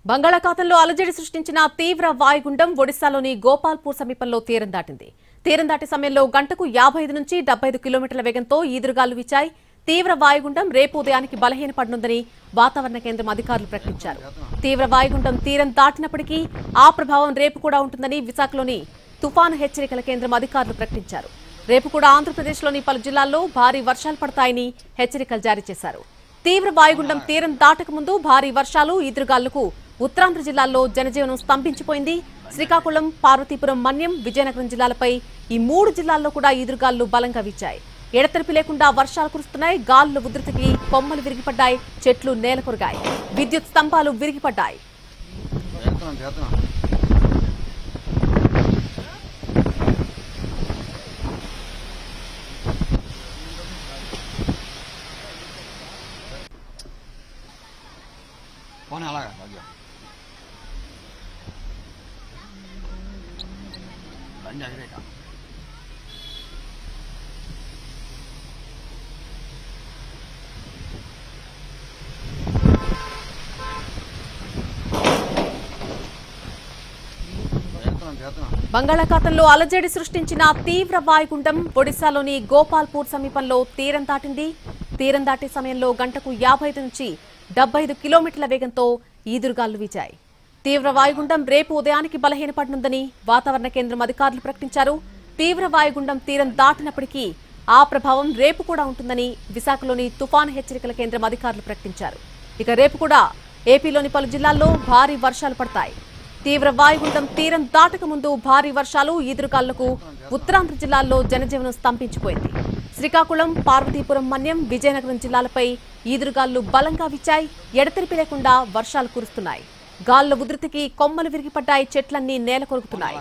బంగాళాఖాతంలో అలజడి సృష్టించిన తీవ్ర వాయుగుండం ఒడిశాలోని గోపాల్పూర్ సమీపంలో తీరం దాటింది. తీరం దాటే సమయంలో గంటకు 55 నుంచి 75 కిలోమీటర్ల వేగంతో ఈదురుగాలు వీచాయి. తీవ్ర వాయుగుండం రేపు ఉదయానికి బలహీనపడనుందని వాతావరణ కేంద్రం అధికారులు ప్రకటించారు. తీవ్ర వాయుగుండం తీరం దాటినప్పటికీ ఆ ప్రభావం రేపు కూడా ఉంటుందని విశాఖలోని తుఫాను హెచ్చరికల కేంద్రం అధికారులు ప్రకటించారు. రేపు కూడా ఆంధ్రప్రదేశ్లోని పలు జిల్లాల్లో భారీ వర్షాలు పడతాయని హెచ్చరికలు జారీ చేశారు. తీవ్ర వాయుగుండం తీరం దాటక ముందు భారీ వర్షాలు, ఈదురుగాలులకు ఉత్తరాంధ్ర జిల్లాల్లో జనజీవనం స్తంభించిపోయింది. శ్రీకాకుళం, పార్వతీపురం, మన్యం, విజయనగరం జిల్లాలపై ఈ 3 జిల్లాల్లో కూడా ఈదురుగాలు బలంగా వీచాయి. ఎడతెరిపి లేకుండా వర్షాలు కురుస్తున్నాయి. గాలుల ఉధృతికి కొమ్మలు విరిగిపడ్డాయి, చెట్లు నేలకొరిగాయి, విద్యుత్ స్తంభాలు విరిగిపడ్డాయి. బంగాళాఖాతంలో అలజడి సృష్టించిన తీవ్ర వాయుగుండం ఒడిశాలోని గోపాల్పూర్ సమీపంలో తీరం దాటింది. తీరం దాటే సమయంలో గంటకు 55 నుంచి 75 కిలోమీటర్ల వేగంతో ఈదురుగాలు వీచాయి. తీవ్ర వాయుగుండం రేపు ఉదయానికి బలహీనపడనుందని వాతావరణ కేంద్రం అధికారులు ప్రకటించారు. తీవ్ర వాయుగుండం తీరం దాటినప్పటికీ ఆ ప్రభావం రేపు కూడా ఉంటుందని విశాఖలోని తుఫాను హెచ్చరికల కేంద్రం అధికారులు ప్రకటించారు. ఇక రేపు కూడా ఏపీలోని పలు జిల్లాల్లో భారీ వర్షాలు పడతాయి. తీవ్ర వాయుగుండం తీరం దాటక ముందు భారీ వర్షాలు, ఈదురుగాలులకు ఉత్తరాంధ్ర జిల్లాల్లో జనజీవనం స్తంభించిపోయింది. శ్రీకాకుళం, పార్వతీపురం, మన్యం, విజయనగరం జిల్లాలపై ఈదురుగాలు బలంగా వీచాయి. ఎడతెరిపి లేకుండా వర్షాలు కురుస్తున్నాయి. గాలుల ఉధృతికి కొమ్మలు విరిగిపడ్డాయి, చెట్లన్నీ నేల కొరుకుతున్నాయి.